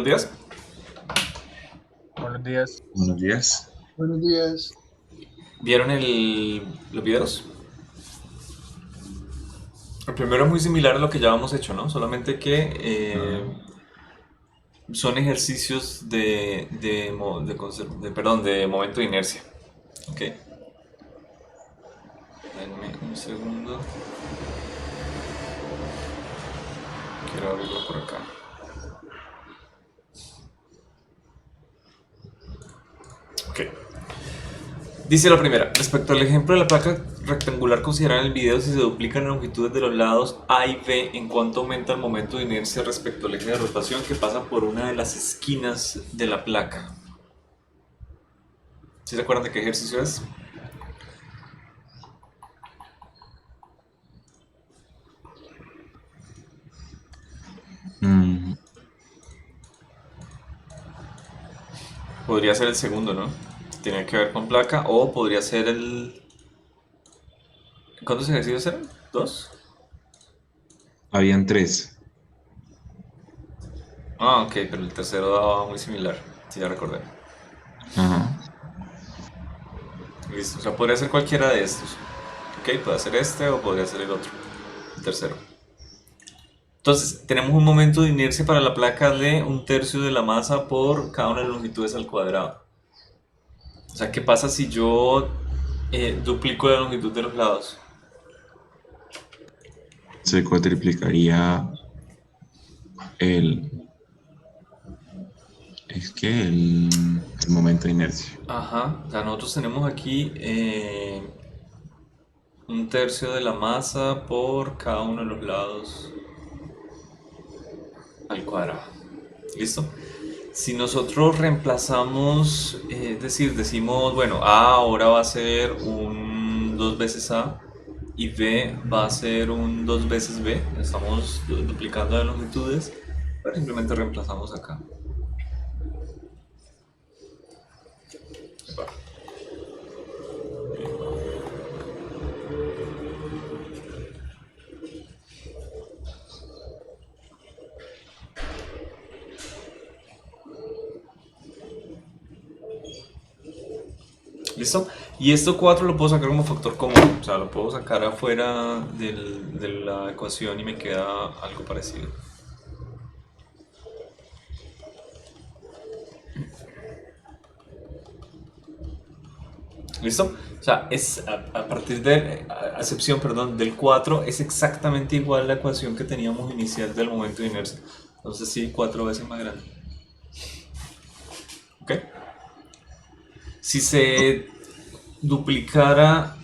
Buenos días. Buenos días. Buenos días. Buenos días. ¿Vieron los videos? El primero es muy similar a lo que ya hemos hecho, ¿no? Solamente que Ah, son ejercicios perdón, de momento de inercia. ¿Ok? Denme un segundo. Quiero abrirlo por acá. Ok. Dice la primera, respecto al ejemplo de la placa rectangular considerada en el video, si se duplican las longitudes de los lados A y B, ¿en cuánto aumenta el momento de inercia respecto al eje de rotación que pasa por una de las esquinas de la placa? ¿Sí se acuerdan de qué ejercicio es? mm, Podría ser el segundo, ¿no? Tiene que ver con placa, o podría ser el... ¿Cuántos ejercicios eran? ¿Dos? habían tres. Ah, ok, pero el tercero daba muy similar. Sí, ya recordé. Ajá. Listo, o sea, podría ser cualquiera de estos. Ok, puede ser este o podría ser el otro, el tercero. Entonces, tenemos un momento de inercia para la placa de un tercio de la masa por cada una de las longitudes al cuadrado. O sea, ¿qué pasa si yo duplico la longitud de los lados? Se cuatriplicaría el, el momento de inercia. Ajá, o sea, nosotros tenemos aquí un tercio de la masa por cada uno de los lados al cuadrado. ¿Listo? Si nosotros reemplazamos, es decir, decimos, bueno, A ahora va a ser un 2 veces A y B va a ser un 2 veces B, estamos duplicando las longitudes, pero simplemente reemplazamos acá. ¿Listo? Y esto 4 lo puedo sacar como factor común, o sea, lo puedo sacar afuera de la ecuación y me queda algo parecido. ¿Listo? O sea, es a partir de, a excepción, perdón, del 4 es exactamente igual la ecuación que teníamos inicial del momento de inercia. Entonces sí, 4 veces más grande. ¿Ok? Si se duplicara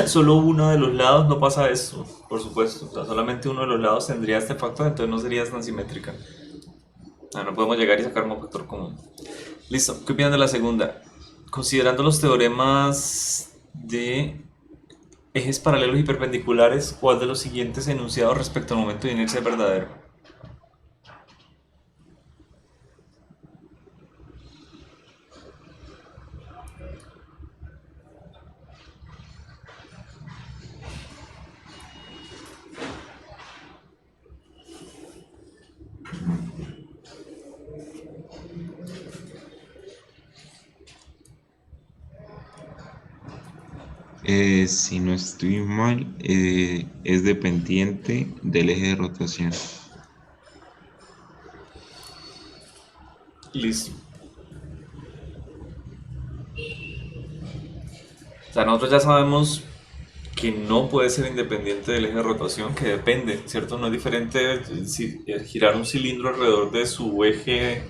solo uno de los lados, no pasa eso, por supuesto. O sea, solamente uno de los lados tendría este factor, entonces no sería tan simétrica. No podemos llegar y sacar un factor común. Listo, ¿qué opinan de la segunda? Considerando los teoremas de ejes paralelos y perpendiculares, ¿cuál de los siguientes enunciados respecto al momento de inercia es verdadero? Si no estoy mal, es dependiente del eje de rotación. Listo. O sea, nosotros ya sabemos que no puede ser independiente del eje de rotación, que depende, ¿cierto? No es diferente girar un cilindro alrededor de su eje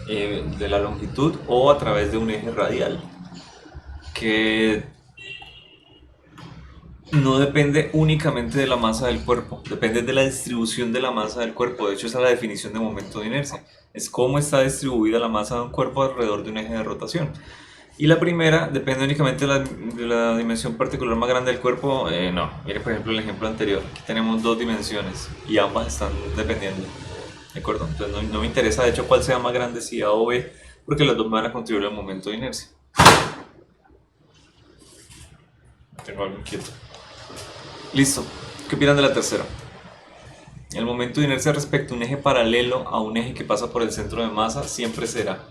de la longitud o a través de un eje radial, que no depende únicamente de la masa del cuerpo, depende de la distribución de la masa del cuerpo. De hecho, esa es la definición de momento de inercia. Es cómo está distribuida la masa de un cuerpo alrededor de un eje de rotación. Y la primera depende únicamente de la dimensión particular más grande del cuerpo. No, mire por ejemplo el ejemplo anterior. Aquí tenemos dos dimensiones y ambas están dependiendo. ¿De acuerdo? Entonces no me interesa de hecho cuál sea más grande, si A o B, porque los dos me van a contribuir al momento de inercia. Tengo algo inquieto. Listo. ¿Qué opinan de la tercera? El momento de inercia respecto a un eje paralelo a un eje que pasa por el centro de masa siempre será.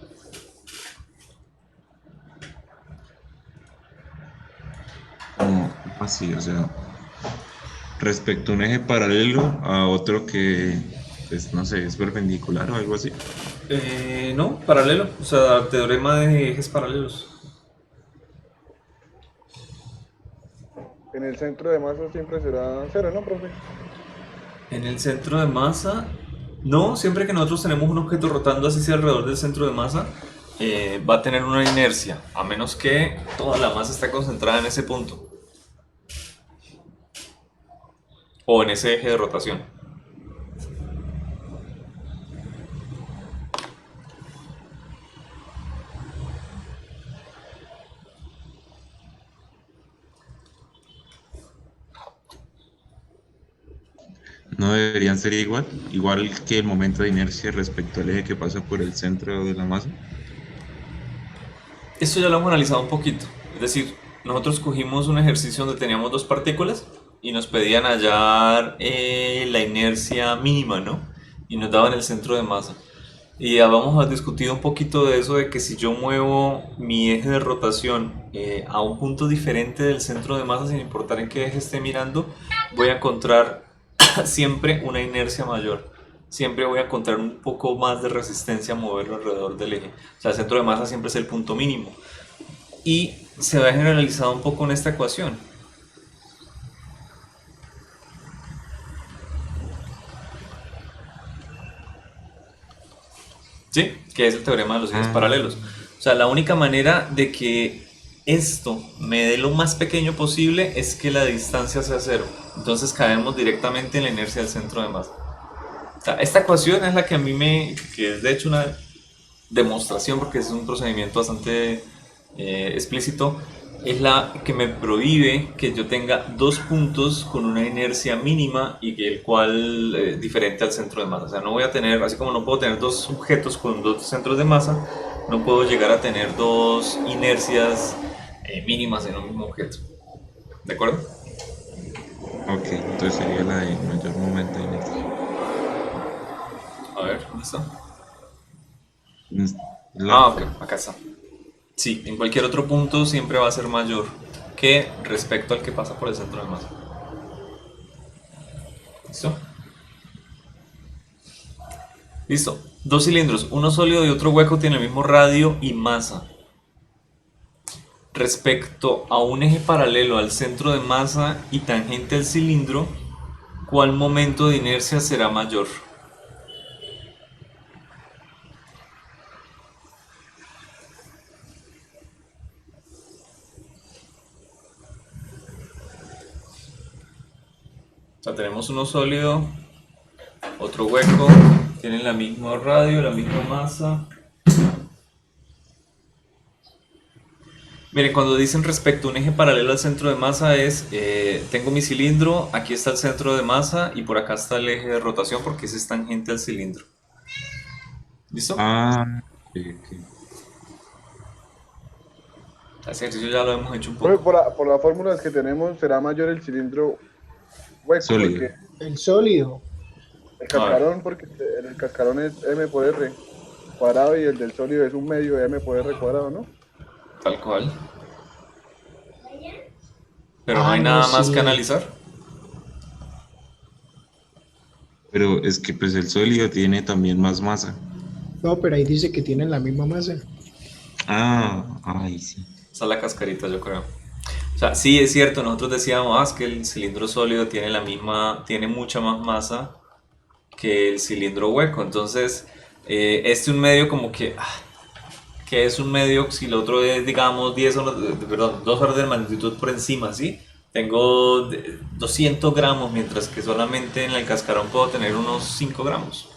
Como así, o sea, respecto a un eje paralelo a otro que, pues, no sé, es perpendicular o algo así. No, paralelo, o sea, teorema de ejes paralelos. En el centro de masa siempre será cero, ¿no, profe? En el centro de masa, no, siempre que nosotros tenemos un objeto rotando así hacia alrededor del centro de masa, va a tener una inercia, a menos que toda la masa esté concentrada en ese punto o en ese eje de rotación. No deberían ser igual que el momento de inercia respecto al eje que pasa por el centro de la masa. Esto ya lo hemos analizado un poquito, es decir, nosotros cogimos un ejercicio donde teníamos dos partículas y nos pedían hallar la inercia mínima, ¿no? Y nos daban el centro de masa. Y ya vamos a discutir un poquito de eso de que si yo muevo mi eje de rotación a un punto diferente del centro de masa, sin importar en qué eje esté mirando, voy a encontrar siempre una inercia mayor. Siempre voy a encontrar un poco más de resistencia a moverlo alrededor del eje. O sea, el centro de masa siempre es el punto mínimo. Y se va generalizado un poco en esta ecuación. ¿Sí? Que es el teorema de los ejes Ah, paralelos. O sea, la única manera de que esto me dé lo más pequeño posible es que la distancia sea cero. Entonces caemos directamente en la inercia del centro de masa. O sea, esta ecuación es la que a mí que es de hecho una demostración, porque es un procedimiento bastante explícito, es la que me prohíbe que yo tenga dos puntos con una inercia mínima y que el cual diferente al centro de masa. O sea, no voy a tener, así como no puedo tener dos objetos con dos centros de masa, no puedo llegar a tener dos inercias mínimas en un mismo objeto. ¿De acuerdo? ok, entonces sería la de mayor momento de inercia. A ver, ¿dónde está? Es Ah, La, ok, acá está. Sí, en cualquier otro punto siempre va a ser mayor que respecto al que pasa por el centro de masa. ¿Listo? Listo. Dos cilindros, uno sólido y otro hueco, tienen el mismo radio y masa. Respecto a un eje paralelo al centro de masa y tangente al cilindro, ¿cuál momento de inercia será mayor? O sea, tenemos uno sólido, otro hueco, tienen la misma radio, la misma masa. Miren, cuando dicen respecto a un eje paralelo al centro de masa es, tengo mi cilindro, aquí está el centro de masa y por acá está el eje de rotación porque ese es tangente al cilindro. ¿Listo? ah, ok, ok. Ese ejercicio ya lo hemos hecho un Profe, poco. por las fórmulas que tenemos, será mayor el cilindro hueco, Sólido. porque El sólido. el A ver, cascarón, porque el cascarón es m por r cuadrado y el del sólido es un medio de m por r cuadrado, ¿no? tal cual. Pero no Ah, hay no, nada más que sí. analizar. Pero es que pues el sólido tiene también más masa. No, pero ahí dice que tienen la misma masa. Ah, ay, sí. Esa es la cascarita, yo creo. O sea, sí es cierto, nosotros decíamos que el cilindro sólido tiene tiene mucha más masa que el cilindro hueco. Entonces, este un medio como que es un medio si el otro es, digamos, 10 perdón, 2 órdenes de magnitud por encima, ¿sí? Tengo 200 gramos, mientras que solamente en el cascarón puedo tener unos 5 gramos,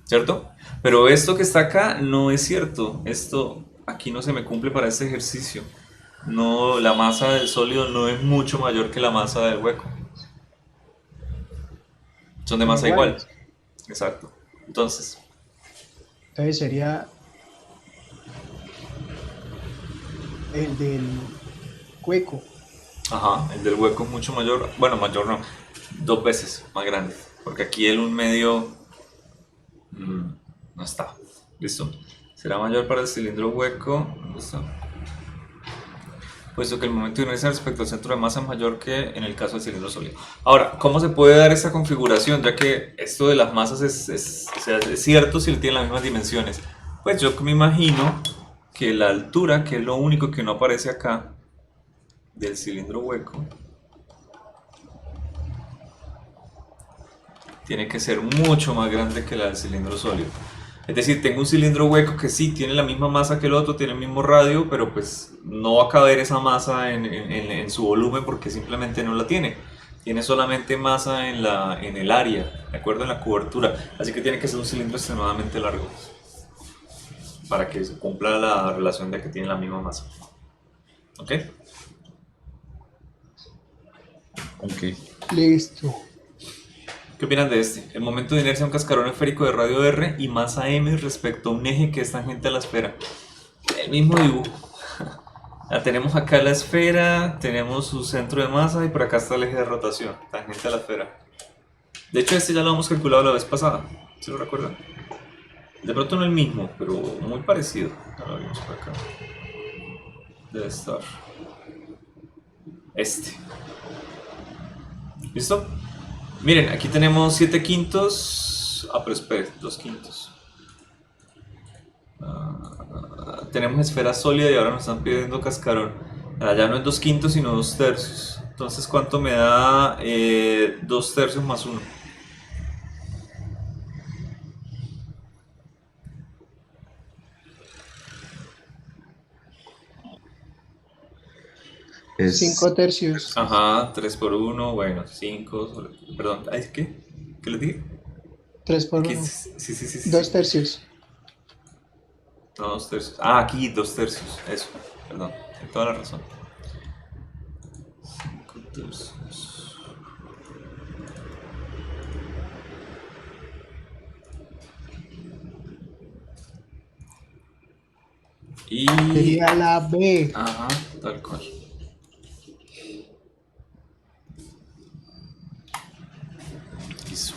¿cierto? Pero esto que está acá no es cierto. Esto aquí no se me cumple para este ejercicio. No, la masa del sólido no es mucho mayor que la masa del hueco. Son de Son masa igual. iguales. Exacto. Entonces, Entonces sería el del hueco. Ajá, el del hueco es mucho mayor. Bueno, mayor no. 2 veces más grande. Porque aquí el 1 medio no está. ¿Listo? Será mayor para el cilindro hueco. ¿Dónde está? Puesto que el momento de inercia respecto al centro de masa es mayor que en el caso del cilindro sólido. Ahora, ¿cómo se puede dar esta configuración? Ya que esto de las masas o sea, es cierto si tienen las mismas dimensiones. Pues yo me imagino que la altura, que es lo único que no aparece acá, del cilindro hueco, tiene que ser mucho más grande que la del cilindro sólido. Es decir, tengo un cilindro hueco que sí tiene la misma masa que el otro, tiene el mismo radio, pero pues no va a caber esa masa en su volumen porque simplemente no la tiene. Tiene solamente masa en el área, ¿de acuerdo? En la cobertura. Así que tiene que ser un cilindro extremadamente largo para que se cumpla la relación de que tiene la misma masa. ¿Ok? Ok. Listo. ¿Qué opinan de este? El momento de inercia de un cascarón esférico de radio R y masa m respecto a un eje que es tangente a la esfera. El mismo dibujo. La tenemos acá la esfera, tenemos su centro de masa y por acá está el eje de rotación, tangente a la esfera. De hecho este ya lo hemos calculado la vez pasada, ¿se lo recuerdan? De pronto no el mismo, pero muy parecido. Ya lo vimos por acá. Debe estar este. ¿Listo? Miren, aquí tenemos 7 quintos. Ah, pero espere, 2 quintos. Tenemos esfera sólida y ahora nos están pidiendo cascarón. Ya no es 2 quintos, sino 2 tercios. Entonces, ¿cuánto me da 2 tercios más 1? Es 5 tercios. Ajá, 3 por 1, bueno, 5. Perdón, ¿ay, qué? ¿Qué le dije? 3 por Aquí, 1. sí, sí, sí, sí. 2 tercios. No, 2 tercios. Ah, aquí 2 tercios. Eso, perdón, tiene toda la razón. 5 tercios. Y... Sería la B. Ajá, tal cual. Listo.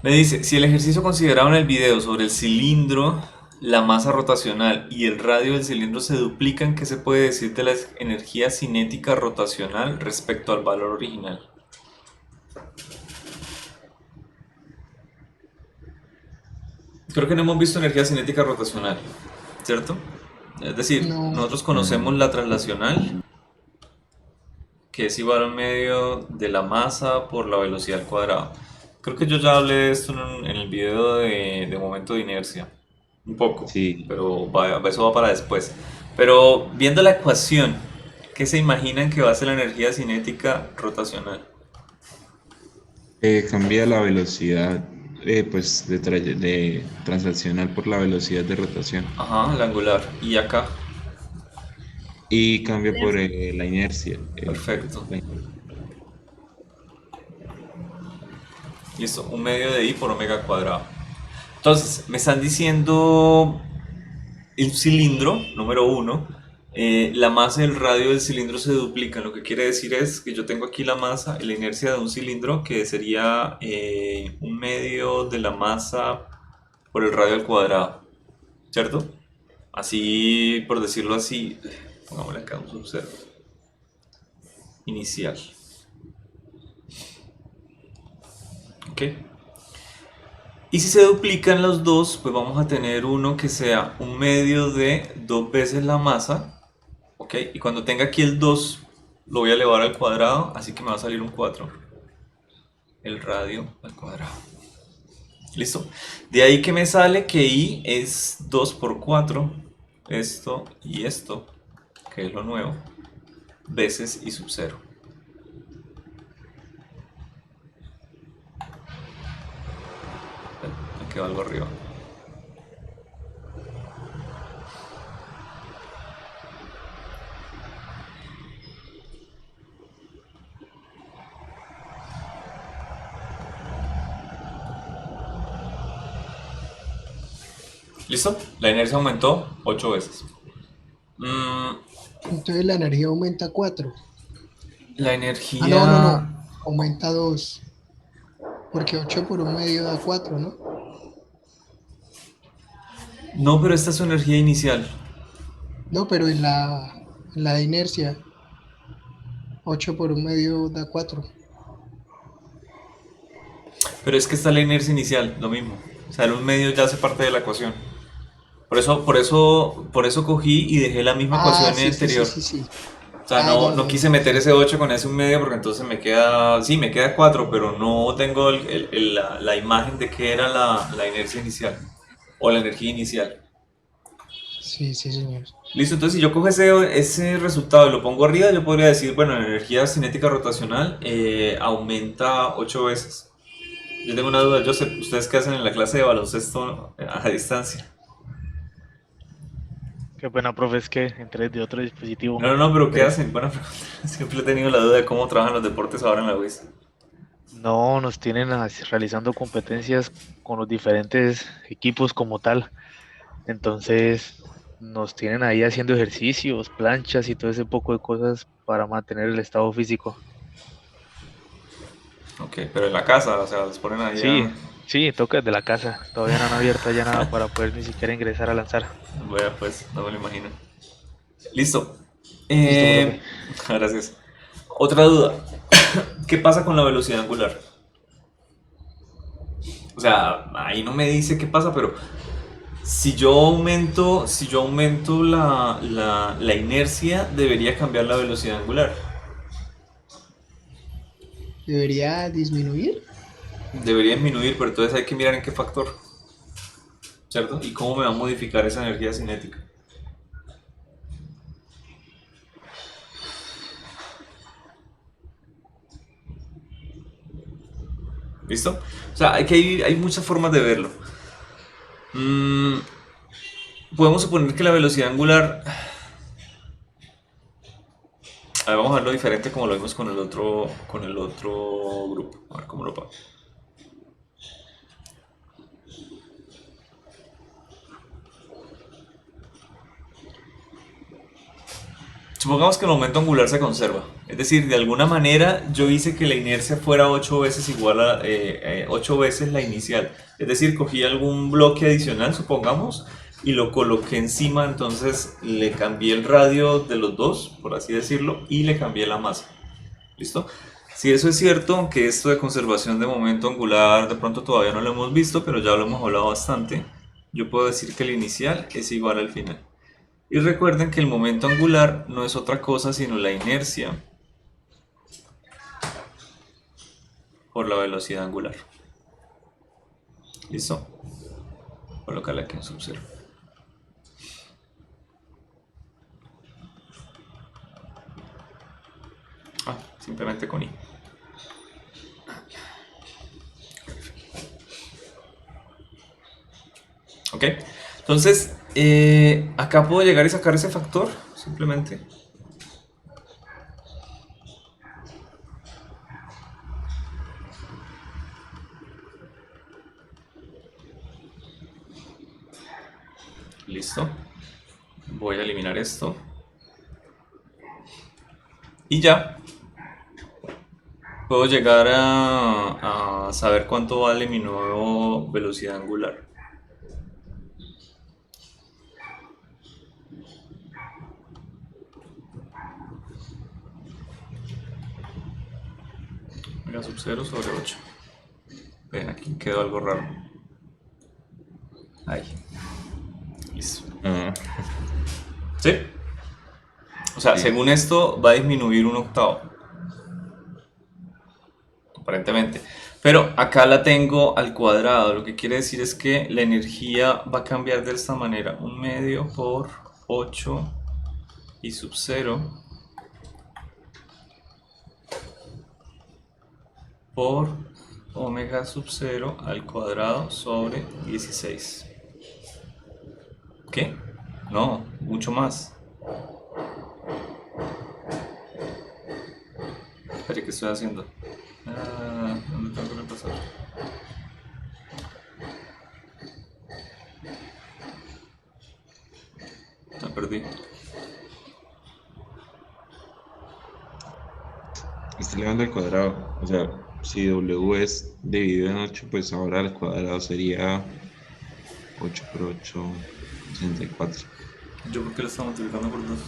Me dice, si el ejercicio considerado en el video sobre el cilindro, la masa rotacional y el radio del cilindro se duplican, ¿qué se puede decir de la energía cinética rotacional respecto al valor original? Creo que no hemos visto energía cinética rotacional, ¿cierto? Es decir, No. nosotros conocemos la translacional, que es igual al medio de la masa por la velocidad al cuadrado. Creo que yo ya hablé de esto en el video de momento de inercia, un poco, Sí, pero eso va para después. Pero viendo la ecuación, ¿qué se imaginan que va a ser la energía cinética rotacional? cambia la velocidad pues de translacional por la velocidad de rotación Ajá, la angular. Y acá, y cambia por la inercia. perfecto. Listo, 1 medio de I por omega cuadrado. Entonces, me están diciendo el cilindro, número 1, la masa y el radio del cilindro se duplican. Lo que quiere decir es que yo tengo aquí la masa y la inercia de un cilindro que sería 1 medio de la masa por el radio al cuadrado, ¿cierto? Así, por decirlo así, pongámosle acá un subcero inicial. ¿Ok? Y si se duplican los dos, pues vamos a tener uno que sea 1 medio de 2 veces la masa, ¿ok? Y cuando tenga aquí el 2, lo voy a elevar al cuadrado, así que me va a salir un 4. El radio al cuadrado. ¿Listo? De ahí que me sale que I es 2 por 4, esto y esto, que es lo nuevo, veces I sub 0. Me quedó algo arriba. ¿Listo? La inercia aumentó 8 veces. Entonces la energía aumenta 4. La Ah, no, no, energía... no. Aumenta 2. Porque 8 por un medio da 4, ¿no? No, pero esta es su energía inicial. No, pero en la de inercia, 8 por un medio da 4. Pero es que está la inercia inicial, lo mismo. O sea, el un medio ya hace parte de la ecuación. Por eso cogí y dejé la misma Ah, ecuación sí, sí, sí, anterior. sí, sí. O sea, Ah, no, ya, no ya, quise ya. meter ese 8 con ese un medio porque entonces me queda, sí, me queda 4 pero no tengo la imagen de qué era la inercia inicial o la energía inicial. Sí, sí, señor. Listo, entonces si yo cojo ese resultado y lo pongo arriba, yo podría decir, bueno, la energía cinética rotacional aumenta 8 veces. Yo tengo una duda, Joseph, ¿ustedes qué hacen en la clase de baloncesto a distancia? Qué buena, profe, es que entré de otro dispositivo. No, no, no, pero ¿qué Pero hacen? Buena pregunta. Siempre he tenido la duda de cómo trabajan los deportes ahora en la UIS. no nos tienen realizando competencias con los diferentes equipos como tal. Entonces nos tienen ahí haciendo ejercicios, planchas y todo ese poco de cosas para mantener el estado físico. Ok, pero en la casa, o sea, los ponen ahí a... Sí, sí, toca desde la casa. Todavía no han abierto allá nada para poder ni siquiera ingresar a lanzar. Vea, pues, no me lo imagino. Listo. Listo, profe. Eh, gracias. Otra duda. ¿Qué pasa con la velocidad angular? O sea, ahí no me dice qué pasa, pero si yo aumento la inercia, debería cambiar la velocidad angular. ¿Debería disminuir? Debería disminuir, pero entonces hay que mirar en qué factor, ¿cierto? Y cómo me va a modificar esa energía cinética. ¿Listo? O sea, hay muchas formas de verlo. Mm, Podemos suponer que la velocidad angular... A ver, vamos a verlo diferente como lo vimos con el otro grupo. A ver cómo lo pago. Supongamos que el momento angular se conserva. Es decir, de alguna manera yo hice que la inercia fuera 8 veces igual a 8 veces la inicial. Es decir, cogí algún bloque adicional, supongamos, y lo coloqué encima, entonces le cambié el radio de los dos, por así decirlo, y le cambié la masa. ¿Listo? Si eso es cierto, aunque esto de conservación de momento angular de pronto todavía no lo hemos visto, pero ya lo hemos hablado bastante, yo puedo decir que el inicial es igual al final. Y recuerden que el momento angular no es otra cosa sino la inercia por la velocidad angular. ¿Listo? Colocarle aquí un sub-0. Simplemente con I. Ok. Entonces, acá puedo llegar y sacar ese factor. Simplemente. Listo. Voy a eliminar esto. Y ya. Puedo llegar a saber cuánto vale mi nuevo velocidad angular. Mega sub 0 sobre 8. Ven, aquí quedó algo raro. Ahí. Listo. ¿Sí? O sea, Sí. según esto va a disminuir un octavo. Aparentemente. Pero acá la tengo al cuadrado. Lo que quiere decir es que la energía va a cambiar de esta manera. Un medio por 8 y sub 0 por omega sub 0 al cuadrado sobre 16. ¿Qué? No, mucho más. Espera, ¿qué estoy haciendo? ¿Dónde tengo que repasar? Me perdí. Está elevando al cuadrado. O sea, si W es dividido en 8, pues ahora al cuadrado sería 8 por 8, 64. Yo creo que lo estamos multiplicando por 2.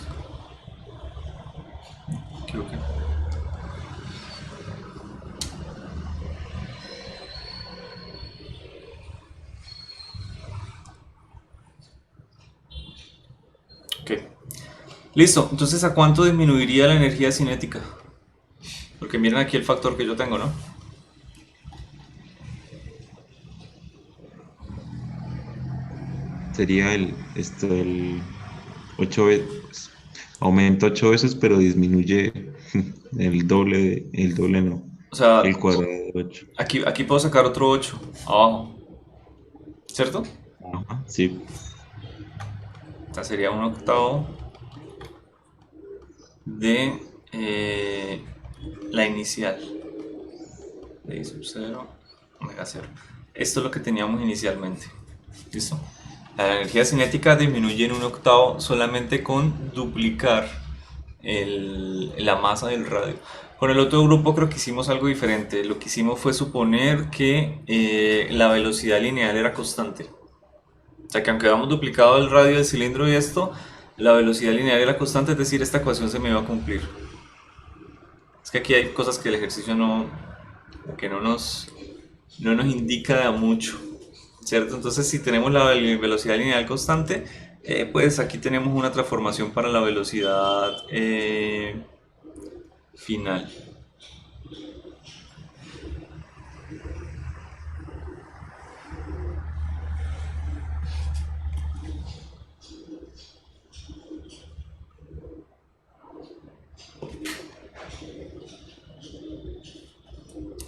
Creo que. Ok. Listo. Entonces, ¿a cuánto disminuiría la energía cinética? Porque miren aquí el factor que yo tengo, ¿no? Sería el 8 veces. Aumenta 8 veces, pero disminuye el doble no. O sea, El cuadrado de 8. aquí puedo sacar otro 8 abajo, ¿cierto? Ajá, sí. O sea, sería un octavo de la inicial. De I sub 0, omega 0. Esto es lo que teníamos inicialmente. ¿Listo? La energía cinética disminuye en un octavo solamente con duplicar la masa del radio. Con el otro grupo creo que hicimos algo diferente. Lo que hicimos fue suponer que la velocidad lineal era constante. O sea que aunque habíamos duplicado el radio del cilindro y esto, la velocidad lineal era constante, es decir, esta ecuación se me iba a cumplir. Es que aquí hay cosas que el ejercicio no, que no nos indica de a mucho, ¿cierto? Entonces si tenemos la velocidad lineal constante, pues aquí tenemos una transformación para la velocidad final.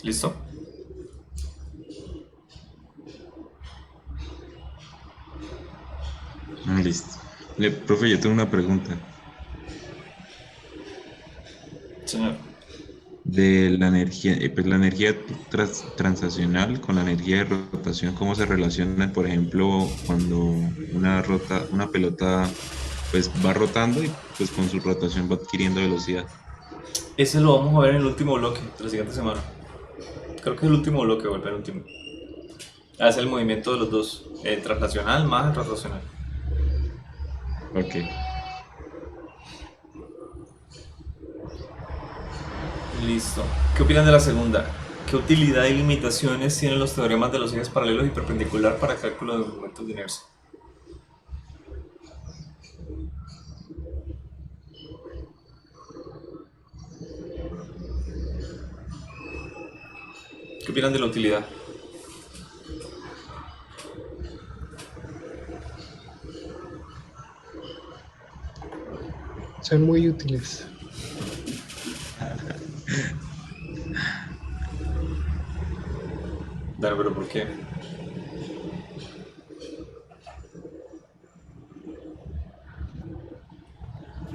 ¿Listo? Listo. Profe, yo tengo una pregunta. Señor. De la energía, pues la energía translacional con la energía de rotación, ¿cómo se relacionan, por ejemplo, cuando una pelota pues va rotando y pues con su rotación va adquiriendo velocidad? Ese lo vamos a ver en el último bloque de la siguiente semana. Creo que es el último bloque o el penúltimo. Hace el movimiento de los dos, el translacional más el rotacional. Ok. Listo. ¿Qué opinan de la segunda? ¿Qué utilidad y limitaciones tienen los teoremas de los ejes paralelos y perpendicular para cálculo de momentos de inercia? ¿Qué opinan de la utilidad? Son muy útiles. Dale, pero ¿por qué?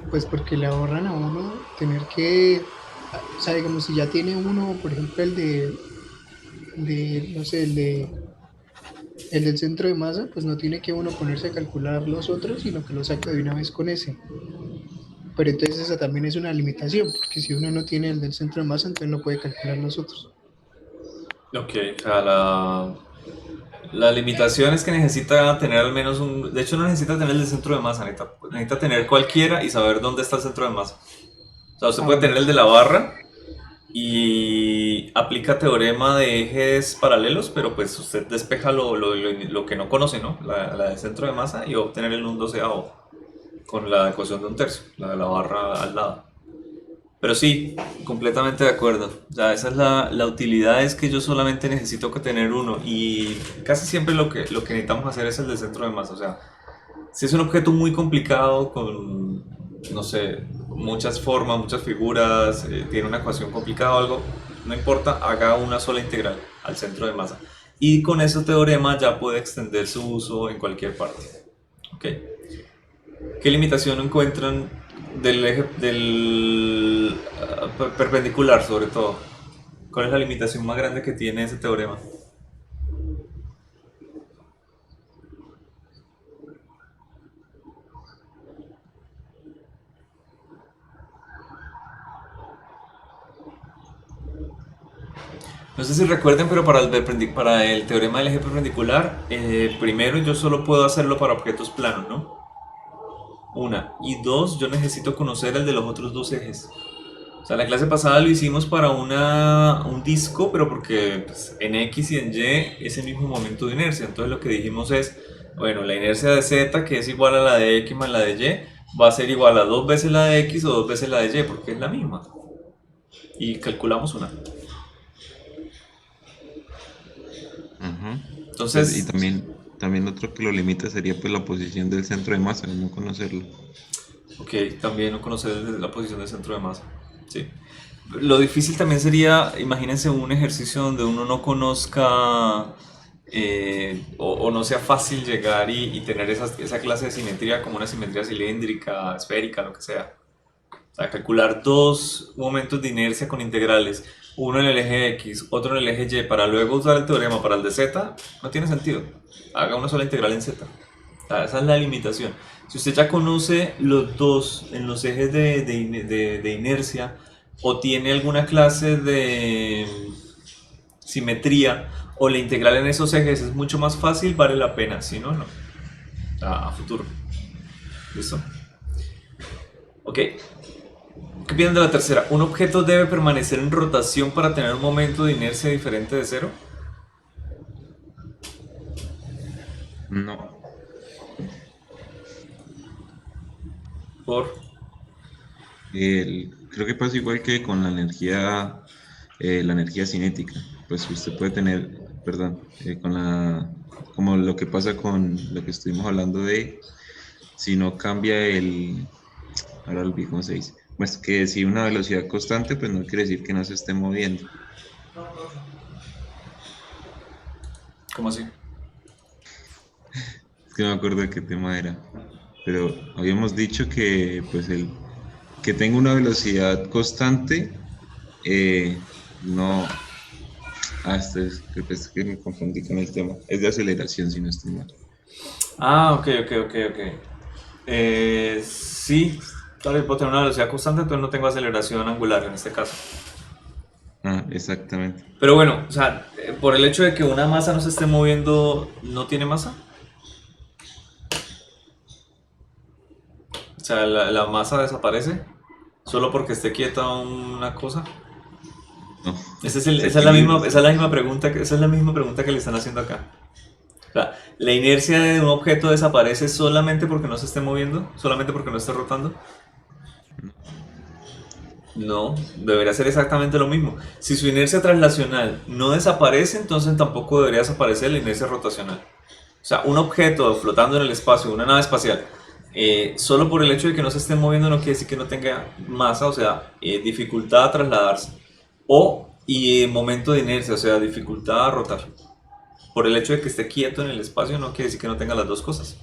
Pues porque le ahorran a uno tener que, o sea, digamos, si ya tiene uno, por ejemplo, no sé, el del centro de masa, pues no tiene que uno ponerse a calcular los otros, sino que lo saca de una vez con ese. Pero entonces esa también es una limitación, porque si uno no tiene el del centro de masa, entonces no puede calcular los otros. Ok, o sea, la limitación es que necesita tener al menos un... De hecho, no necesita tener el centro de masa, necesita tener cualquiera y saber dónde está el centro de masa. O sea, usted Ah, puede bueno, tener el de la barra y aplica teorema de ejes paralelos, pero pues usted despeja lo que no conoce, ¿no? La del centro de masa y va a obtener el 1/12 con la ecuación de un tercio, la de la barra al lado. Pero sí, completamente de acuerdo. O sea, esa es la utilidad, es que yo solamente necesito que tener uno y casi siempre lo que necesitamos hacer es el del centro de masa. O sea, si es un objeto muy complicado con, no sé, muchas formas, muchas figuras, tiene una ecuación complicada o algo, no importa, haga una sola integral al centro de masa. Y con ese teorema ya puede extender su uso en cualquier parte. ¿Ok? ¿Qué limitación encuentran del eje del perpendicular sobre todo? ¿Cuál es la limitación más grande que tiene ese teorema? No sé si recuerden, pero para el teorema del eje perpendicular, primero yo solo puedo hacerlo para objetos planos, ¿no? Una. Y dos, yo necesito conocer el de los otros dos ejes. O sea, la clase pasada lo hicimos para un disco, pero porque pues, en X y en Y es el mismo momento de inercia. Entonces lo que dijimos es, bueno, la inercia de Z, que es igual a la de X más la de Y, va a ser igual a dos veces la de X o dos veces la de Y, porque es la misma. Y calculamos una. Ajá. Pues, y Entonces, también otro que lo limita sería pues la posición del centro de masa, no conocerlo. ok, también no conocer la posición del centro de masa. Sí. Lo difícil también sería, imagínense un ejercicio donde uno no conozca o no sea fácil llegar y tener esa clase de simetría como una simetría cilíndrica, esférica, lo que sea. O sea, calcular dos momentos de inercia con integrales, uno en el eje X, otro en el eje Y, para luego usar el teorema para el de Z, no tiene sentido. Haga una sola integral en Z. O sea, esa es la limitación. Si usted ya conoce los dos en los ejes de inercia o tiene alguna clase de simetría o la integral en esos ejes es mucho más fácil, vale la pena. Si no, no. A futuro. ¿Listo? Ok. ¿Qué piensan de la tercera? ¿Un objeto debe permanecer en rotación para tener un momento de inercia diferente de cero? No, Por... creo que pasa igual que con la energía cinética. Pues usted puede tener, perdón, como lo que pasa con lo que estuvimos hablando de si no cambia ahora olvidé cómo se dice. Pues que si una velocidad constante, pues no quiere decir que no se esté moviendo. ¿Cómo así? Es que no me acuerdo de qué tema era. Pero habíamos dicho que pues que tenga una velocidad constante, no. Creo que es que me confundí con el tema. Es de aceleración, si no estoy mal. Ah, ok. Sí, tal vez puedo tener una velocidad constante, entonces no tengo aceleración angular en este caso. Ah, exactamente. Pero bueno, o sea, por el hecho de que una masa no se esté moviendo, ¿no tiene masa? O sea, la masa desaparece solo porque esté quieta una cosa. No. Esa Se es la misma, equilibra. esa es la misma pregunta esa es la misma pregunta que le están haciendo acá. O sea, ¿la inercia de un objeto desaparece solamente porque no se esté moviendo? ¿Solamente porque no esté rotando? No, debería ser exactamente lo mismo. Si su inercia traslacional no desaparece, entonces tampoco debería desaparecer la inercia rotacional. O sea, un objeto flotando en el espacio, una nave espacial, solo por el hecho de que no se esté moviendo no quiere decir que no tenga masa, o sea, dificultad a trasladarse. Y momento de inercia, o sea, dificultad a rotar. Por el hecho de que esté quieto en el espacio no quiere decir que no tenga las dos cosas.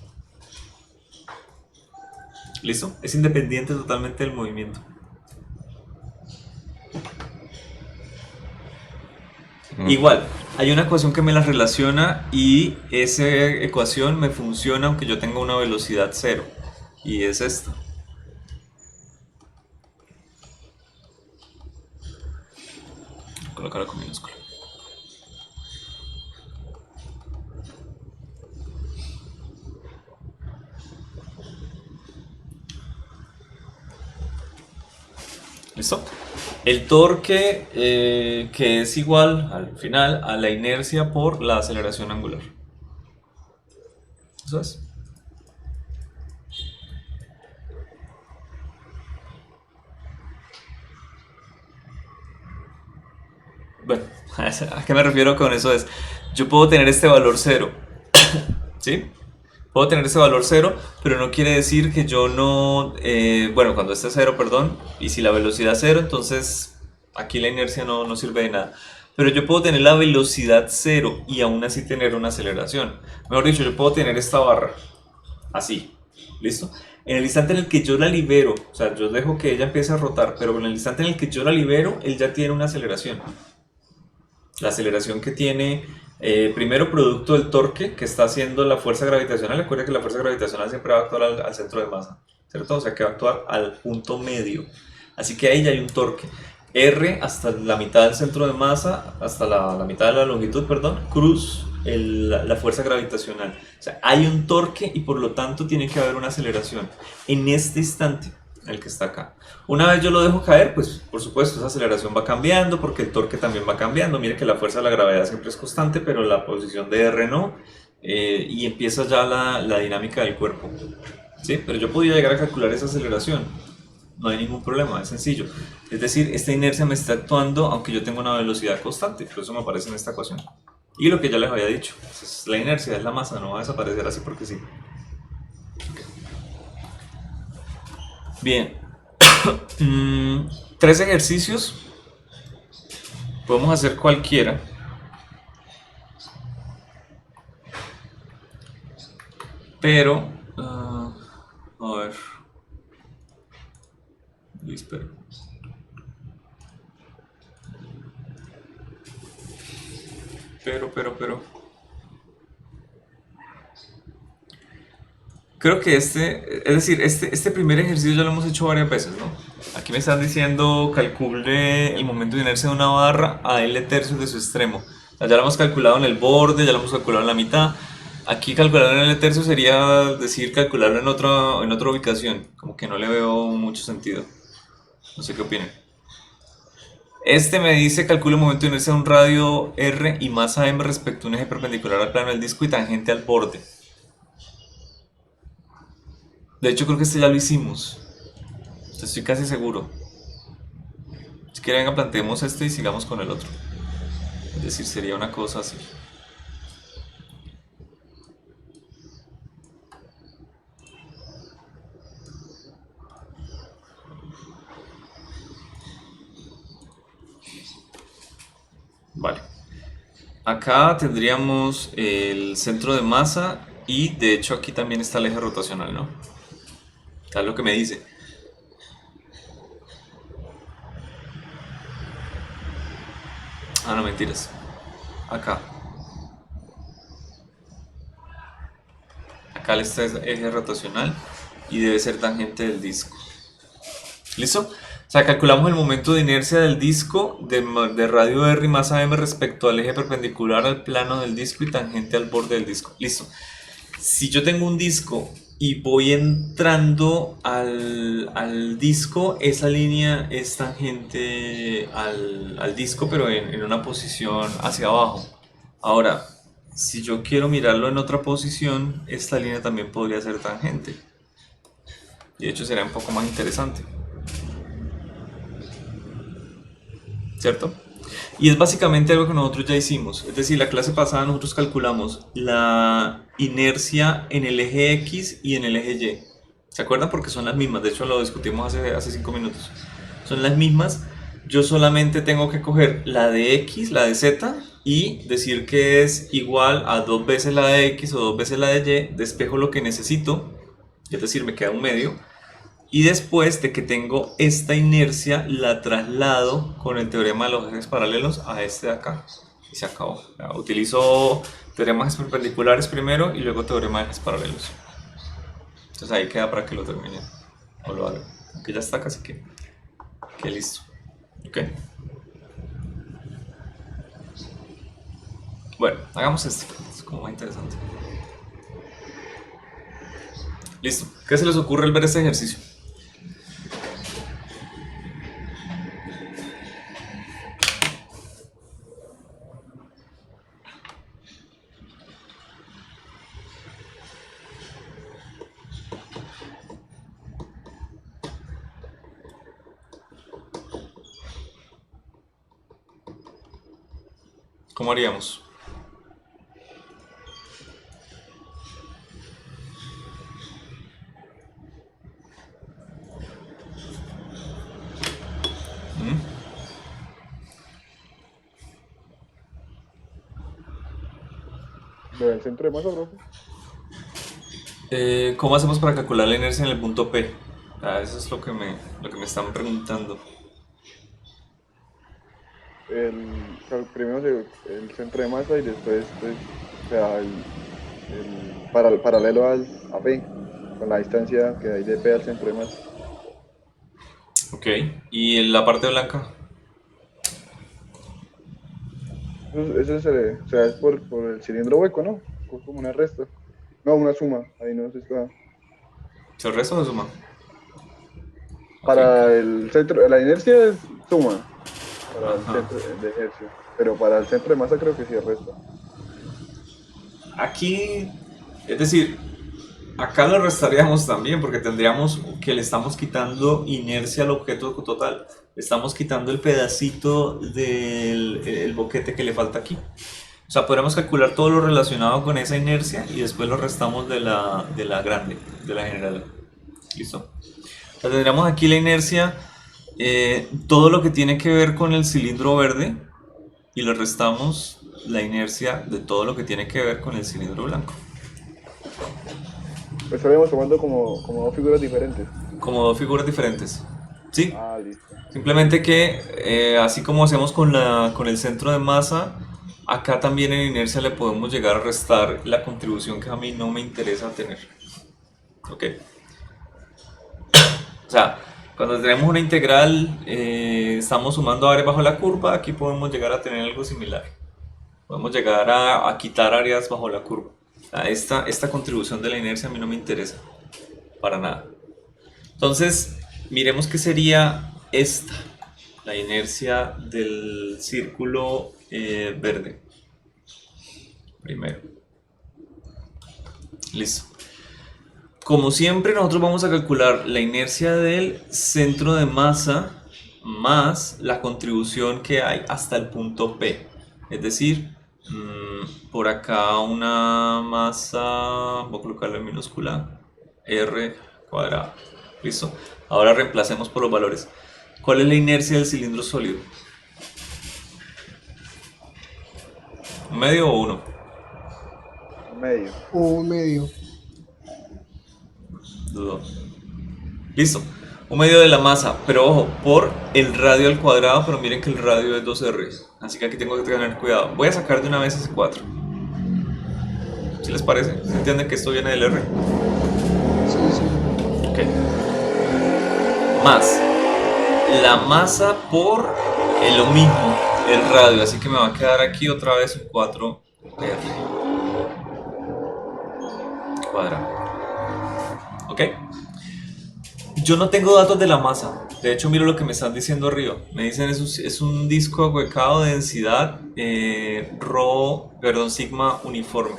¿Listo? Es independiente totalmente del movimiento. Igual, hay una ecuación que me las relaciona y esa ecuación me funciona aunque yo tenga una velocidad cero. Y es esta. Voy a colocarla con minúscula. ¿Listo? El torque que es igual al final a la inercia por la aceleración angular. Eso es. Bueno, ¿a qué me refiero con eso? Es, yo puedo tener este valor cero, ¿sí? Puedo tener ese valor cero, pero no quiere decir que yo no... bueno, cuando esté cero, perdón, y si la velocidad es cero, entonces aquí la inercia no sirve de nada. Pero yo puedo tener la velocidad cero y aún así tener una aceleración. Mejor dicho, yo puedo tener esta barra, así, ¿listo? En el instante en el que yo la libero, o sea, yo dejo que ella empiece a rotar, pero en el instante en el que yo la libero, él ya tiene una aceleración. La aceleración que tiene, primero producto del torque que está haciendo la fuerza gravitacional. Recuerda que la fuerza gravitacional siempre va a actuar al centro de masa, ¿cierto? O sea que va a actuar al punto medio. Así que ahí ya hay un torque. R hasta la mitad del centro de masa, hasta la mitad de la longitud, perdón, cruz la fuerza gravitacional. O sea, hay un torque y por lo tanto tiene que haber una aceleración en este instante, el que está acá. Una vez yo lo dejo caer, pues por supuesto esa aceleración va cambiando porque el torque también va cambiando. Mire que la fuerza de la gravedad siempre es constante, pero la posición de R no. Y empieza ya la dinámica del cuerpo. ¿Sí? Pero yo podía llegar a calcular esa aceleración. No hay ningún problema, es sencillo. Es decir, esta inercia me está actuando aunque yo tenga una velocidad constante. Por eso me aparece en esta ecuación. Y lo que ya les había dicho, es la inercia, es la masa, no va a desaparecer así porque sí. Bien. 3 ejercicios. Podemos hacer cualquiera. Pero, a ver. Espera. Pero. Creo que es decir, este primer ejercicio ya lo hemos hecho varias veces, ¿no? Aquí me están diciendo calcule el momento de inercia de una barra a L tercios de su extremo. O sea, ya lo hemos calculado en el borde, ya lo hemos calculado en la mitad. Aquí calcular en L tercios sería decir calcularlo en otra ubicación. Como que no le veo mucho sentido. No sé qué opinan. Este me dice calcula el momento de inercia de un radio R y masa M respecto a un eje perpendicular al plano del disco y tangente al borde. De hecho creo que este ya lo hicimos. Estoy casi seguro. Si quieren, venga, planteemos este y sigamos con el otro. Es decir, sería una cosa así. Vale. Acá tendríamos el centro de masa y de hecho aquí también está el eje rotacional, ¿no? Es lo que me dice. Ah, no, mentiras. Acá. Acá está el eje rotacional y debe ser tangente del disco. ¿Listo? O sea, calculamos el momento de inercia del disco de radio R y masa M respecto al eje perpendicular al plano del disco y tangente al borde del disco. Listo. Si yo tengo un disco y voy entrando al disco, esa línea es tangente al disco, pero en una posición hacia abajo. Ahora, si yo quiero mirarlo en otra posición, esta línea también podría ser tangente. Y de hecho sería un poco más interesante. ¿Cierto? Y es básicamente algo que nosotros ya hicimos. Es decir, la clase pasada nosotros calculamos la inercia en el eje X y en el eje Y. ¿Se acuerdan? Porque son las mismas. De hecho, lo discutimos hace 5 minutos. Son las mismas. Yo solamente tengo que coger la de X, la de Z, y decir que es igual a 2 veces la de X o 2 veces la de Y. Despejo lo que necesito. Es decir, me queda un medio. Y después de que tengo esta inercia, la traslado con el teorema de los ejes paralelos a este de acá. Y se acabó. Utilizo teoremas perpendiculares primero y luego teorema de ejes paralelos. Entonces ahí queda para que lo termine. O lo haga. Aunque ya está casi que listo. Ok. Bueno, hagamos este. Es como más interesante. Listo. ¿Qué se les ocurre al ver este ejercicio? ¿Cómo haríamos? Lo del centro de masa, profe. ¿Cómo hacemos para calcular la inercia en el punto P? Eso es lo que me están preguntando. Primero el centro de masa y después, pues, o sea, paralelo a P, con la distancia que hay de P al centro de masa. Ok, ¿y en la parte blanca? O sea, es por el cilindro hueco, ¿no? Es como una resta. No, una suma. Ahí no se está. ¿Se resta o se suma? Ok. Para el centro, la inercia es suma. Para el Ajá. centro de inercia. Pero para el centro de masa creo que sí es resta. Aquí, es decir, acá lo restaríamos también porque tendríamos que le estamos quitando inercia al objeto total. Le estamos quitando el pedacito del el boquete que le falta aquí. O sea, podríamos calcular todo lo relacionado con esa inercia y después lo restamos de la grande, de la general. ¿Listo? O sea, tendríamos aquí la inercia, todo lo que tiene que ver con el cilindro verde y le restamos la inercia de todo lo que tiene que ver con el cilindro blanco. Pues estaríamos tomando como dos figuras diferentes. Como dos figuras diferentes. ¿Sí? Ah, listo. Simplemente que así como hacemos con el centro de masa, acá también en inercia le podemos llegar a restar la contribución que a mí no me interesa tener. ¿Ok? O sea, cuando tenemos una integral, estamos sumando áreas bajo la curva, aquí podemos llegar a tener algo similar. Podemos llegar a quitar áreas bajo la curva. O sea, esta contribución de la inercia a mí no me interesa para nada. Entonces, miremos qué sería esta, la inercia del círculo verde. Primero. Listo. Como siempre, nosotros vamos a calcular la inercia del centro de masa más la contribución que hay hasta el punto P. Es decir, por acá una masa, voy a colocarla en minúscula, R cuadrado. ¿Listo? Ahora reemplacemos por los valores. ¿Cuál es la inercia del cilindro sólido? ¿Un medio o uno? Medio. O medio. Dudo. Listo. Un medio de la masa, pero ojo, por el radio al cuadrado, pero miren que el radio es 2R. Así que aquí tengo que tener cuidado. Voy a sacar de una vez ese 4. ¿Sí les parece? ¿Se entienden que esto viene del R? Sí, sí. Ok. Más la masa por lo mismo, el radio. Así que me va a quedar aquí otra vez un 4R cuadrado. ¿Ok? Yo no tengo datos de la masa. De hecho, miro lo que me están diciendo arriba. Me dicen es un disco ahuecado de densidad sigma uniforme.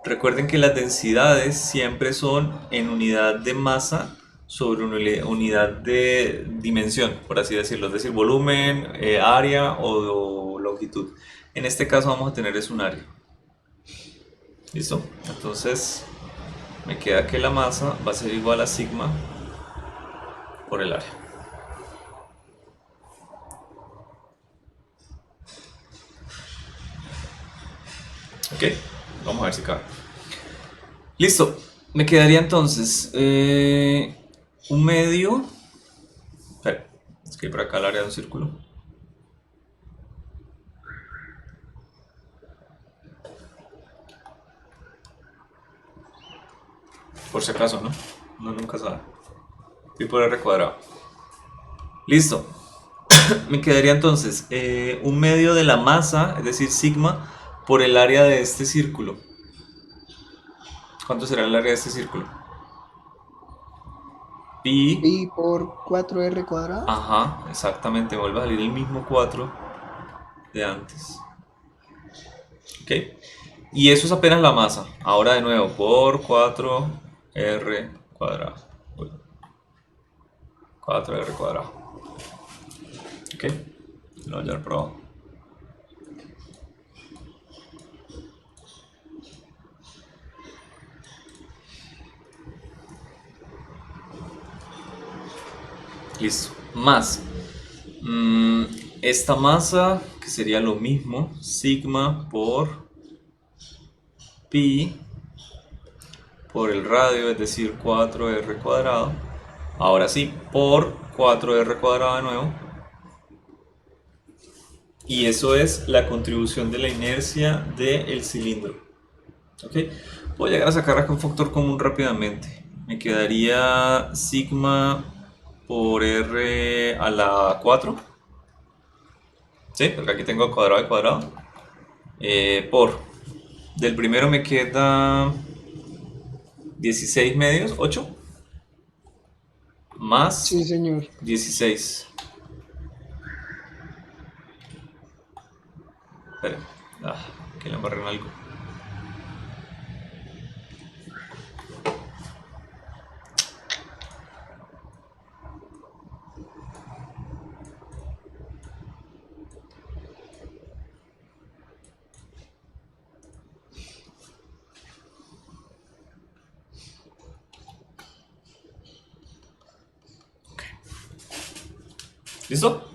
Recuerden que las densidades siempre son en unidad de masa sobre una unidad de dimensión, por así decirlo. Es decir, volumen, área o longitud. En este caso vamos a tener es un área. ¿Listo? Entonces me queda que la masa va a ser igual a sigma por el área. Ok, vamos a ver si cabe. Listo, me quedaría entonces un medio. Espera, es que hay por acá el área de un círculo. Por si acaso, ¿no? Uno nunca sabe. Pi por R cuadrado. Listo. Me quedaría entonces un medio de la masa, es decir, sigma, por el área de este círculo. ¿Cuánto será el área de este círculo? Pi. Pi por 4R cuadrado. Ajá, exactamente. Vuelve a salir el mismo 4 de antes. Ok. Y eso es apenas la masa. Ahora de nuevo, por 4R cuadrado. 4R cuadrado. Ok. Lo voy a llevar por abajo. Listo. Más esta masa, que sería lo mismo, sigma por pi por el radio, es decir, 4R cuadrado. Ahora sí, por 4R cuadrado de nuevo. Y eso es la contribución de la inercia del cilindro. ¿Ok? Voy a llegar a sacar acá un factor común rápidamente. Me quedaría sigma por R a la 4. ¿Sí? Porque aquí tengo cuadrado y cuadrado. Por. Del primero me queda 16 medios, 8. Más Sí, señor. 16. Espera. Que le embarré en algo. ¿Listo?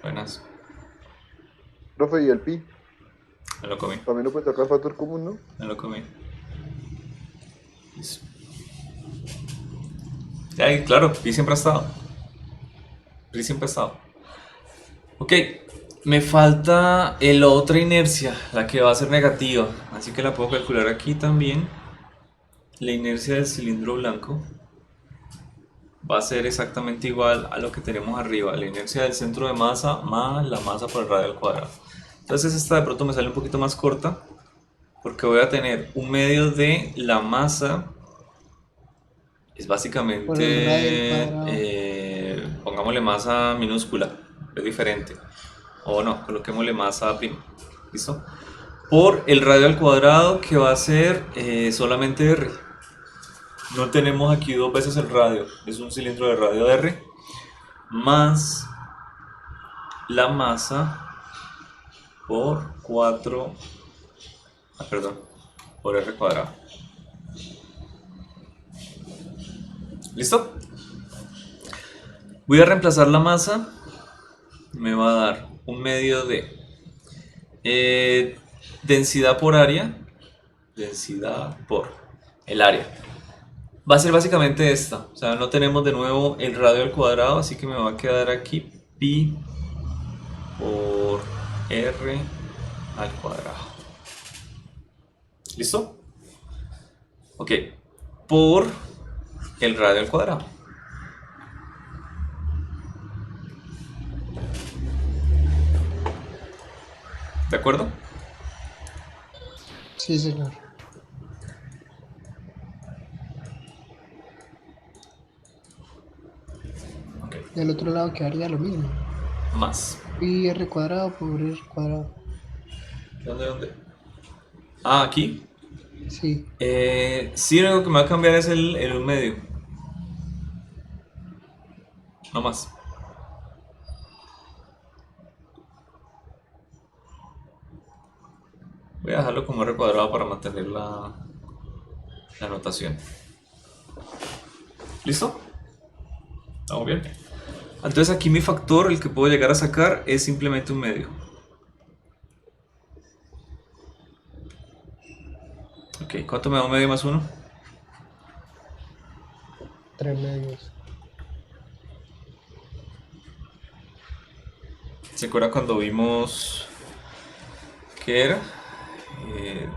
Buenas. Profe, y el pi, Me lo comí. también lo puede sacar factor común, ¿no? Me lo comí. Listo. Ya, y claro, pi siempre ha estado. Pi siempre ha estado. Ok, me falta la otra inercia, la que va a ser negativa. Así que la puedo calcular aquí también. La inercia del cilindro blanco va a ser exactamente igual a lo que tenemos arriba. La inercia del centro de masa más la masa por el radio al cuadrado. Entonces esta de pronto me sale un poquito más corta, porque voy a tener un medio de la masa. Es Por el radio al básicamente, cuadrado. pongámosle masa minúscula, es diferente. O no, coloquémosle masa prima. ¿Listo? Por el radio al cuadrado, que va a ser solamente R. No tenemos aquí dos veces el radio, es un cilindro de radio de R, más la masa por 4, perdón, por R cuadrado. ¿Listo? Voy a reemplazar la masa, me va a dar un medio de densidad por área, densidad por el área. Va a ser básicamente esta, o sea, no tenemos de nuevo el radio al cuadrado, así que me va a quedar aquí pi por r al cuadrado. ¿Listo? Ok, por el radio al cuadrado. ¿De acuerdo? Sí, señor. Ok, Del otro lado quedaría lo mismo. más. Pi r cuadrado por r cuadrado. ¿Dónde? Ah, aquí. Sí. Sí, lo único que me va a cambiar es el un medio. No más. Voy a dejarlo como R cuadrado para mantener la notación. ¿Listo? ¿Estamos bien? Entonces aquí mi factor, el que puedo llegar a sacar, es simplemente un medio. Ok, ¿cuánto me da un medio más uno? 3 medios. ¿Se acuerdan cuando vimos qué era?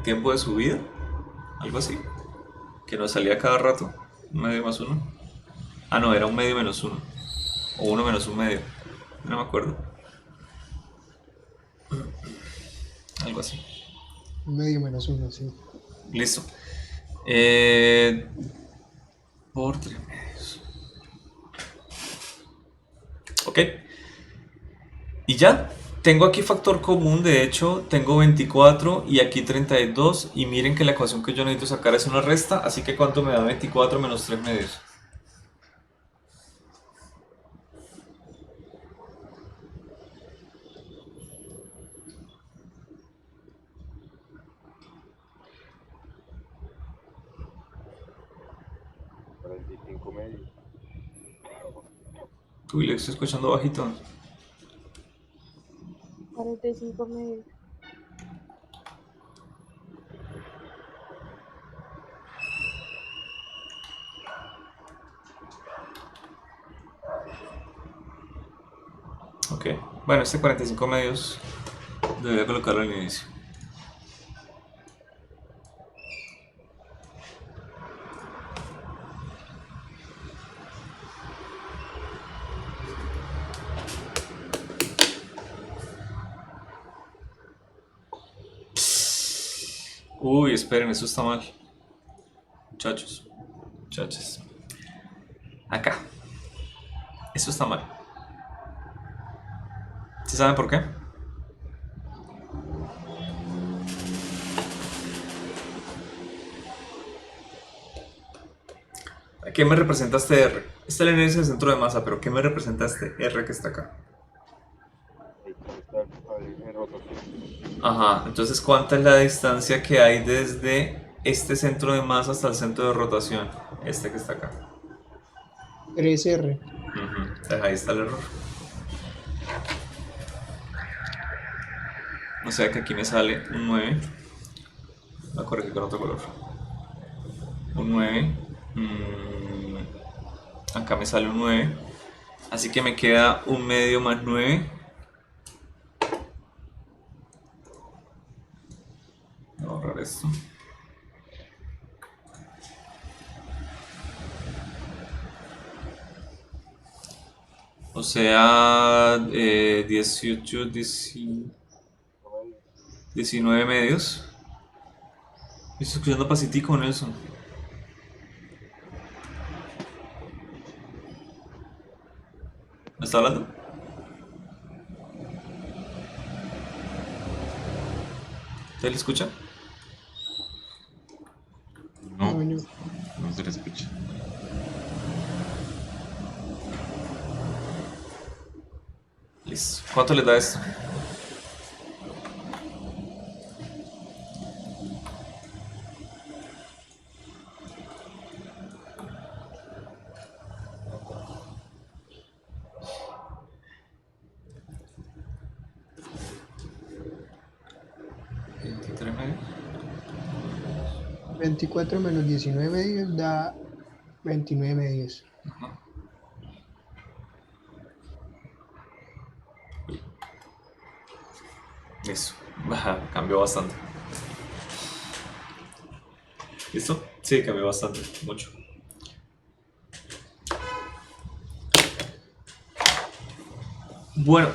Tiempo de subida, algo así, que nos salía cada rato, un medio más uno. Ah, no, era un medio menos uno, o uno menos un medio, no me acuerdo, algo así. Un medio menos uno, sí. Listo. Por 3 medios. Ok. Y ya. Tengo aquí factor común, de hecho, tengo 24 y aquí 32. Y miren que la ecuación que yo necesito sacar es una resta. Así que ¿cuánto me da 24 menos 3 medios? Uy, le estoy escuchando bajito. 45 medios. Ok. Bueno, este 45 medios debería colocarlo al inicio. Uy, esperen, eso está mal. Muchachos, muchachas. Acá. Eso está mal. ¿Sí saben por qué? ¿Qué me representa este R? Esta es la inercia del centro de masa, pero ¿qué me representa este R que está acá? Ajá, entonces ¿cuánta es la distancia que hay desde este centro de masa hasta el centro de rotación? Este que está acá. 3R. Ujú, entonces ahí está el error. O sea que aquí me sale un 9. Voy a corregir con otro color. Un 9. Acá me sale un 9. Así que me queda un medio más 9. Voy a borrar esto. O sea, 18, 19 medios. Estoy escuchando pasitico, Nelson. ¿Me está hablando? ¿Usted le escucha? No, No, yo- no se le escucha. Listo. ¿Cuánto les da esto? ¿23 medios? 24 menos 19 medios da 29 medios. Listo. Cambió bastante. ¿Listo? Sí, cambió bastante. Mucho. Bueno.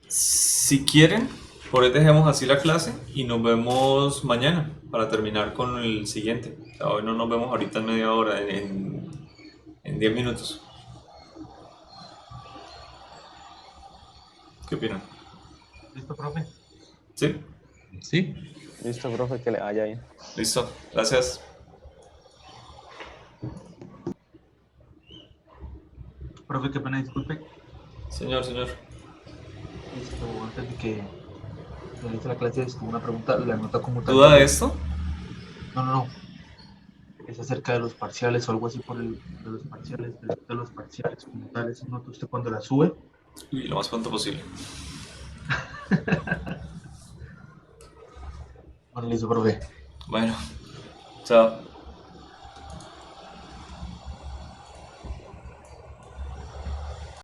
Si quieren, por hoy dejemos así la clase y nos vemos mañana para terminar con el siguiente. O sea, hoy no nos vemos ahorita en media hora, en 10 minutos. ¿Qué opinan? ¿Listo, profe? ¿Sí? Sí, Listo, profe, que le vaya bien. Listo. Gracias. Profe, qué pena, disculpe. Señor, señor. Listo, antes de que realice la clase, es como una pregunta, la nota como tal. ¿Duda de esto? No, no, no. Es acerca de los parciales o algo así de los parciales como tal. Esa nota usted cuando la sube. Y lo más pronto posible. Bueno, listo, profe. Bueno, chao.